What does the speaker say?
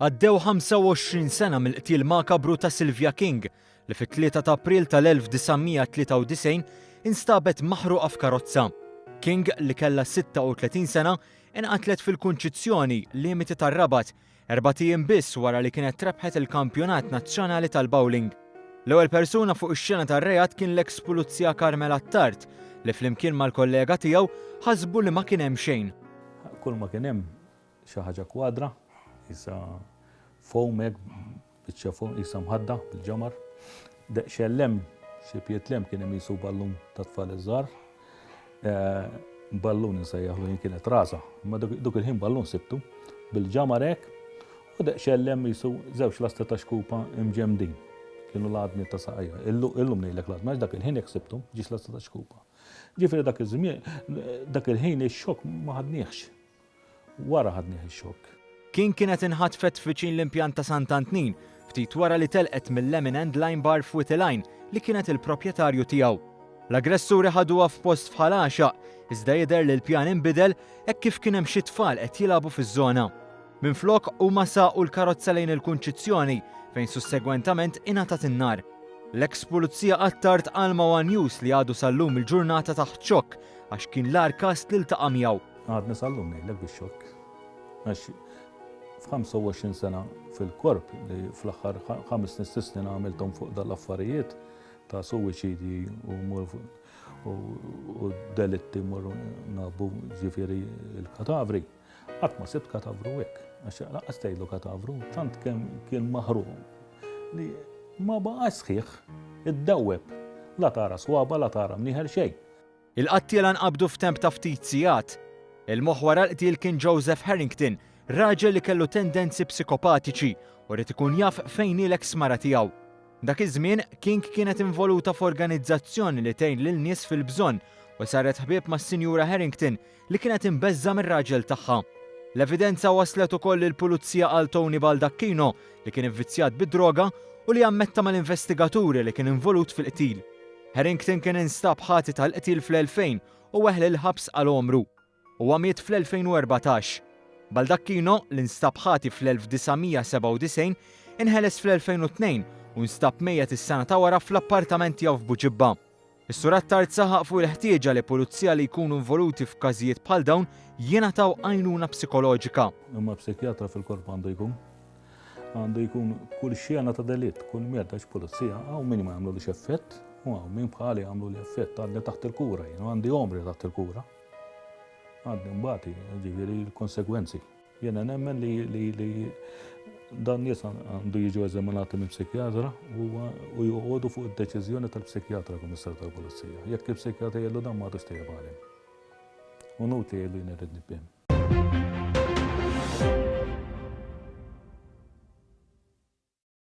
Għaddew 25 sena mill-qtil makabru ta' Sylvia King li fit-3 ta' April tal-1993 instabet maħruqa f'karozza. King li kellha 36 sena inqatlet fil-Kunċizzjoni limiti tar-Rabat 4 ijiem biss wara li kienet rebħet il-Kampjonat Nazzjonali tal-Bowling. L-ewwel persuna fuq ix-xena tar-reat kien l-eks pulizija Carmel Attard li flimkien mal-kollega tiegħu ħasbu li ma kien hemm xejn. Kull ma kien hemm xi ħaġa kwadra, issa foam hekk biċċa foam issa mħadda bil-ġamar. Xellem xi pietlem kien hemm jisu ballun ta' tfal iżgħar. Ballun insejjaħlu jien kienet rasa, imma dik il-ħin ballun sibtu bil-ġamar hekk u xellem jisu żewġ lasti ta' xkupa imġemdin. Kienu l-għadni ta' saqajja. Illum ngħidlek l-għadma dak il-ħin hekk sibtu ġiex lasti ta' xkupa. Ġifieri dak iż-żmien dak il-ħin ix-xokk ma ħadniex. Wara ħadnieh ix-xokk. King kienet inħatfet fiċin l-impjant ta' Sant'Antnin ftit wara li telqet mill-Eminent Line Bar f'Witiline li kienet il-proprjetarju tiegħu. L-aggressuri ħaduha f'post f'ħalaxa, iżda jidher li l-pjan inbidel hekk kif kien hemm xi tfal qed jilagħbu fiż-żona. Minflok huma saqu l-karozza lejn il-Kunċizzjoni fejn sussegwentament ingħatat in-nar. L-eks pulizija Attard qal ma' One News li għadu sallum il-ġurnata taħt xokk għax kien l-ar każ li ltaqa' miegħu. Għadni sallum ngħidlek bix-xokk. Għax f'25 sena fil-korp li fl-aħħar 5 snin għamilthom fuq dal-affarijiet ta' suwiċidi u delitti morru nabu ġifieri il-katavri. Qatt ma sibt katavru hekk, għax laqqas tgħidlu katavru, tant kemm kien maħruq li ma baqax sħiħ iddewweb la tara swaba la tara mnieħer xejn. Il-qattiela nqabdu f'temp ta' ftit sigħat. Il-moħħ wara l-qtil kien Joseph Harrington, raġel li kellu tendenzi psikopatiċi u rrid ikun jaf fejn l-eks mara tiegħu. Dak iż-żmien King kienet involuta f'organizzazzjoni li tgħin lil nies fil-bżonn u saret ħbieb mas-Sinjura Harrington li kienet imbeżża mir-raġel tagħha. L-evidenza waslet ukoll il-pulizija għal Tony Baldacchino li kien invvizzjat bid-droga u li ammetta mal-investigaturi li kien involut fil-qtil. Harrington kien instab ħati tal-qtil fl-2000 u weħel il-ħabs għal omru. Huwa miet fl-2014. Baldacchino li nstab ħati fl-1997 inħeles fl-2002 u nstab mejjed is-sena ta' wara fl-appartament tiegħu f'Buġibba. Is-Sur Attard saħaq fuq il-ħtieġa li pulizija li jkunu involuti f'każijiet bħal dawn jingħataw għajnuna psikoloġika. Imma psikjatra fil-korp għandu jkun kull xjena ta' delitt, kull mierda x-pulizija, għaw min ma jagħmlulix effett, u għaw min bħali jagħmlu li effett għandi taħt il-kura, għandi omri taħt il-kura. Għandi mbagħad ġifieri l-konsegwenzi. Jiena nemmen li dan nies għandu jiġu eżaminati minn psikjatra u joqogħdu fuq id-deċiżjoni tal-psikjatra kummissar tal-Pulizija. Jekk il-psikjatra jgħidu dan m'għadux tejjeb għalihom. U nut li jgħidu jien irrid nibbihem.